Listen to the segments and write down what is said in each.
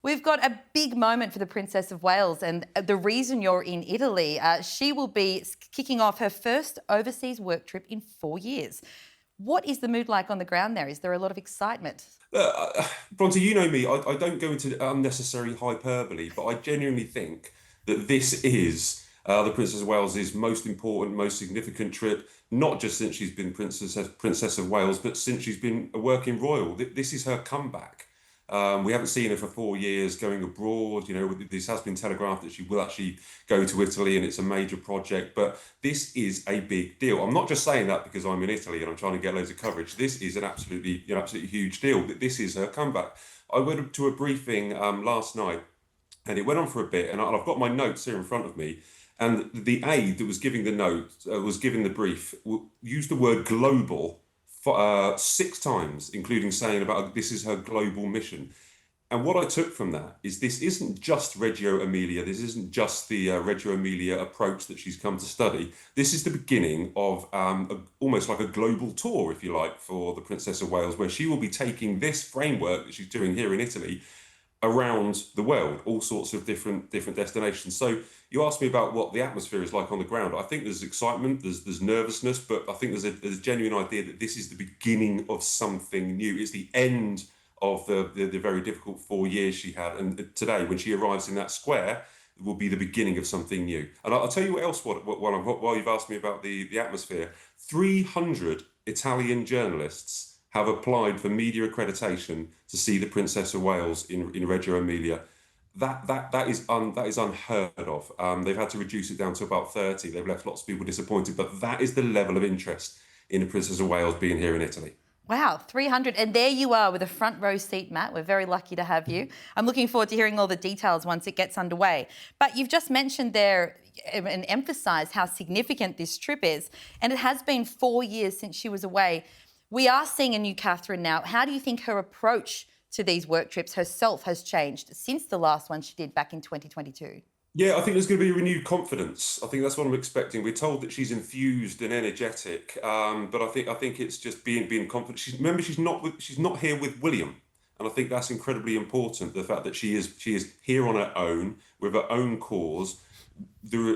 We've got a big moment for the Princess of Wales, and the reason you're in Italy, she will be kicking off her first overseas work trip in 4 years. What is the mood like on the ground there? Is there a lot of excitement? Bronte, you know me, I don't go into unnecessary hyperbole, but I genuinely think that this is the Princess of Wales's most important, most significant trip, not just since she's been Princess of Wales, but since she's been a working royal. This is her comeback. We haven't seen her for 4 years going abroad. You know, this has been telegraphed that she will actually go to Italy and it's a major project, but this is a big deal. I'm not just saying that because I'm in Italy and I'm trying to get loads of coverage. This is an absolutely huge deal. This is her comeback. I went to a briefing last night and it went on for a bit, and I've got my notes here in front of me. And the aide that was giving the note, was giving the brief, used the word global for, 6 times, including saying about this is her global mission. And what I took from that is this isn't just Reggio Emilia. This isn't just the Reggio Emilia approach that she's come to study. This is the beginning of almost like a global tour, if you like, for the Princess of Wales, where she will be taking this framework that she's doing here in Italy around the world, all sorts of different destinations. So you asked me about what the atmosphere is like on the ground. I think there's excitement, there's nervousness, but I think there's a genuine idea that this is the beginning of something new. It's the end of the very difficult 4 years she had, and today, when she arrives in that square, it will be the beginning of something new. And I'll tell you what else. While you've asked me about the atmosphere, 300 Italian journalists have applied for media accreditation to see the Princess of Wales in Reggio Emilia. That is unheard of. They've had to reduce it down to about 30. They've left lots of people disappointed, but that is the level of interest in the Princess of Wales being here in Italy. Wow, 300. And there you are with a front row seat, Matt. We're very lucky to have you. I'm looking forward to hearing all the details once it gets underway. But you've just mentioned there and emphasised how significant this trip is. And it has been 4 years since she was away. We are seeing a new Catherine now. How do you think her approach to these work trips herself has changed since the last one she did back in 2022? Yeah, I think there's going to be renewed confidence. I think that's what I'm expecting. We're told that she's enthused and energetic, but I think it's just being confident. Remember, she's not here with William, and I think that's incredibly important. The fact that she is here on her own with her own cause.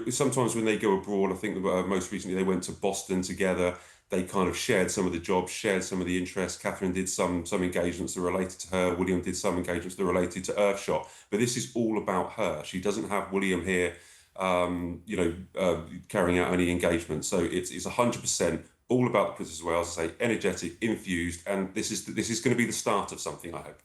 Sometimes when they go abroad, I think most recently they went to Boston together. They kind of shared some of the jobs, shared some of the interests. Catherine did some engagements that are related to her. William did some engagements that are related to Earthshot. But this is all about her. She doesn't have William here, carrying out any engagement. So it's 100% all about the Princess of Wales. I say energetic, infused, and this is going to be the start of something, I hope.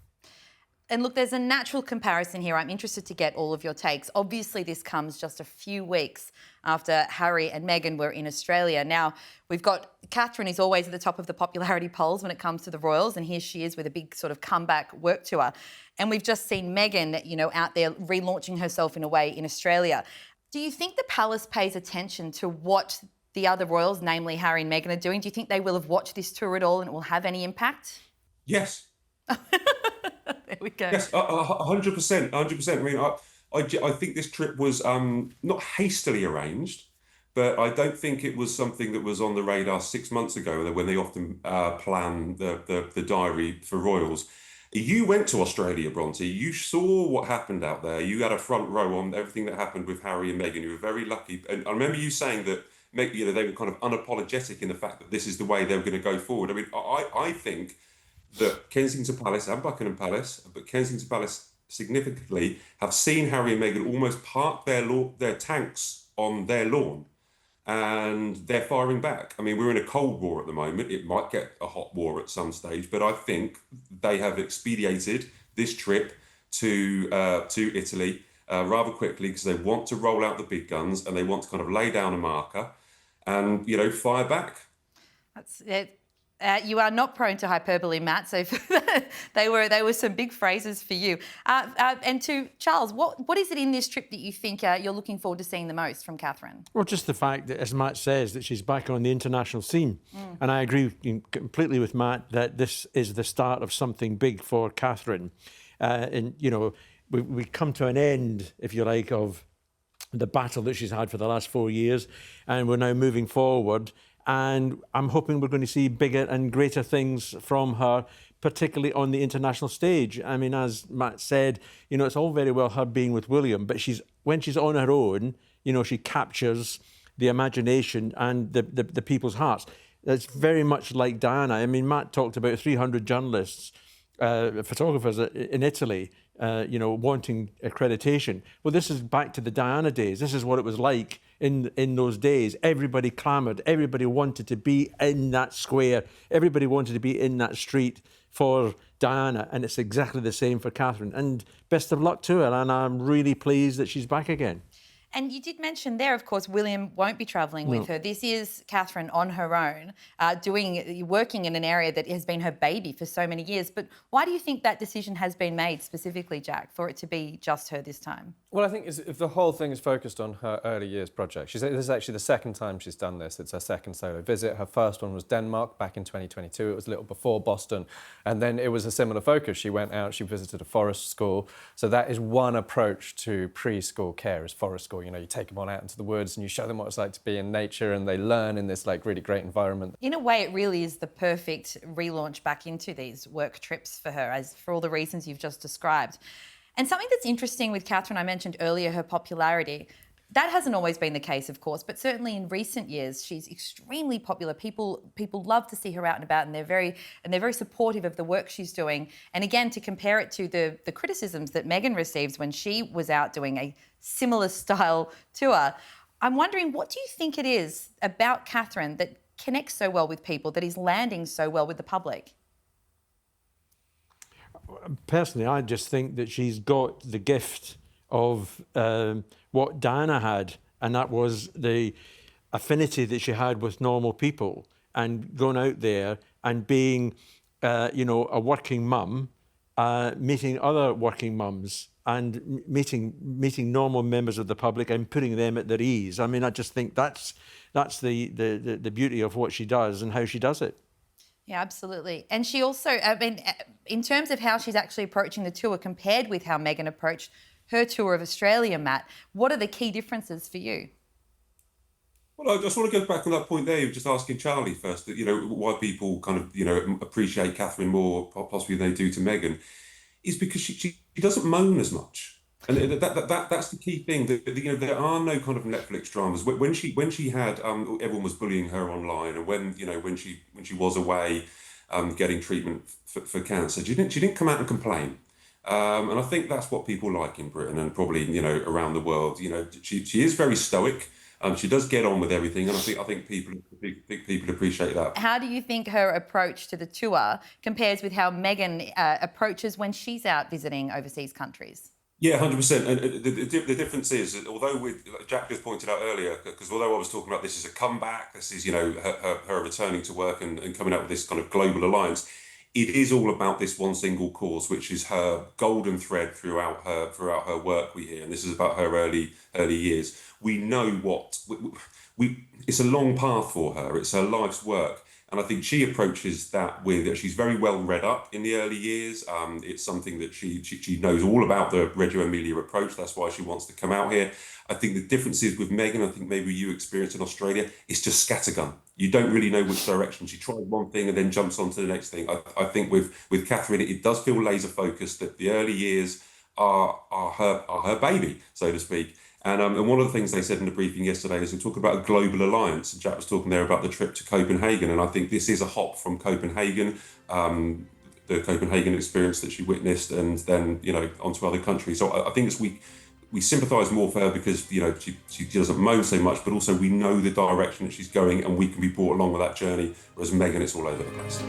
And look, there's a natural comparison here. I'm interested to get all of your takes. Obviously, this comes just a few weeks after Harry and Meghan were in Australia. Now, we've got Catherine is always at the top of the popularity polls when it comes to the royals, and here she is with a big sort of comeback work tour. And we've just seen Meghan, out there relaunching herself in a way in Australia. Do you think the palace pays attention to what the other royals, namely Harry and Meghan, are doing? Do you think they will have watched this tour at all and it will have any impact? Yes. There we go. Yes, 100%, 100%. I mean, I think this trip was not hastily arranged, but I don't think it was something that was on the radar 6 months ago when they often plan the diary for royals. You went to Australia, Bronte. You saw what happened out there. You had a front row on everything that happened with Harry and Meghan. You were very lucky. And I remember you saying that they were kind of unapologetic in the fact that this is the way they were going to go forward. I mean, I think that Kensington Palace and Buckingham Palace, but Kensington Palace significantly, have seen Harry and Meghan almost park their tanks on their lawn, and they're firing back. I mean, we're in a cold war at the moment. It might get a hot war at some stage, but I think they have expedited this trip to Italy rather quickly because they want to roll out the big guns and they want to kind of lay down a marker and fire back. That's it. You are not prone to hyperbole, Matt, so they were some big phrases for you. And to Charles, what is it in this trip that you think you're looking forward to seeing the most from Catherine? Well, just the fact that, as Matt says, that she's back on the international scene. And I agree completely with Matt that this is the start of something big for Catherine. We come to an end, if you like, of the battle that she's had for the last 4 years, and we're now moving forward. And I'm hoping we're going to see bigger and greater things from her, particularly on the international stage. I mean, as Matt said, it's all very well her being with William, but when she's on her own, she captures the imagination and the people's hearts. It's very much like Diana. I mean, Matt talked about 300 journalists, photographers in Italy, wanting accreditation. Well, this is back to the Diana days. This is what it was like in those days. Everybody clamoured. Everybody wanted to be in that square. Everybody wanted to be in that street for Diana. And it's exactly the same for Catherine. And best of luck to her. And I'm really pleased that she's back again. And you did mention there, of course, William won't be travelling with her. This is Catherine on her own, working in an area that has been her baby for so many years. But why do you think that decision has been made specifically, Jack, for it to be just her this time? Well, I think if the whole thing is focused on her early years project. This is actually the second time she's done this. It's her second solo visit. Her first one was Denmark back in 2022. It was a little before Boston. And then it was a similar focus. She went out, she visited a forest school. So that is one approach to preschool care, is forest school. You take them on out into the woods and you show them what it's like to be in nature, and they learn in this really great environment. In a way, it really is the perfect relaunch back into these work trips for her, as for all the reasons you've just described. And something that's interesting with Catherine, I mentioned earlier, her popularity. That hasn't always been the case, of course, but certainly in recent years, she's extremely popular. People love to see her out and about, and they're very supportive of the work she's doing. And again, to compare it to the criticisms that Meghan receives when she was out doing a similar style tour, I'm wondering, what do you think it is about Catherine that connects so well with people, that is landing so well with the public? Personally, I just think that she's got the gift of what Diana had, and that was the affinity that she had with normal people, and going out there and being, a working mum, meeting other working mums, and meeting normal members of the public and putting them at their ease. I mean, I just think that's the beauty of what she does and how she does it. Yeah, absolutely. And she also, in terms of how she's actually approaching the tour compared with how Meghan approached her tour of Australia, Matt, what are the key differences for you? Well, I just want to go back on that point there. You were just asking Charlie first, that, why people kind of, appreciate Catherine more possibly than they do to Meghan, is because she doesn't moan as much. And that's the key thing. There are no kind of Netflix dramas. When she had everyone was bullying her online, and when she was away getting treatment for cancer, she didn't come out and complain. And I think that's what people like in Britain, and probably around the world. She is very stoic. She does get on with everything, and I think people appreciate that. How do you think her approach to the tour compares with how Meghan approaches when she's out visiting overseas countries? Yeah, 100%. And the difference is, although Jack just pointed out earlier, because although I was talking about this is a comeback, this is her returning to work and coming out with this kind of global alliance, it is all about this one single cause, which is her golden thread throughout her work. We hear, and this is about her early years. We know it's a long path for her. It's her life's work. And I think she approaches that with, she's very well read up in the early years. It's something that she knows all about, the Reggio Emilia approach. That's why she wants to come out here. I think the difference is with Meghan, I think maybe you experienced in Australia, it's just scattergun. You don't really know which direction. She tries one thing and then jumps on to the next thing. I think with Catherine, it does feel laser focused, that the early years are her baby, so to speak. And one of the things they said in the briefing yesterday is we talk about a global alliance. And Jack was talking there about the trip to Copenhagen. And I think this is a hop from Copenhagen, the Copenhagen experience that she witnessed, and then, onto other countries. So I think we sympathise more for her because, she doesn't moan so much, but also we know the direction that she's going and we can be brought along with that journey. Whereas Meghan, it's all over the place.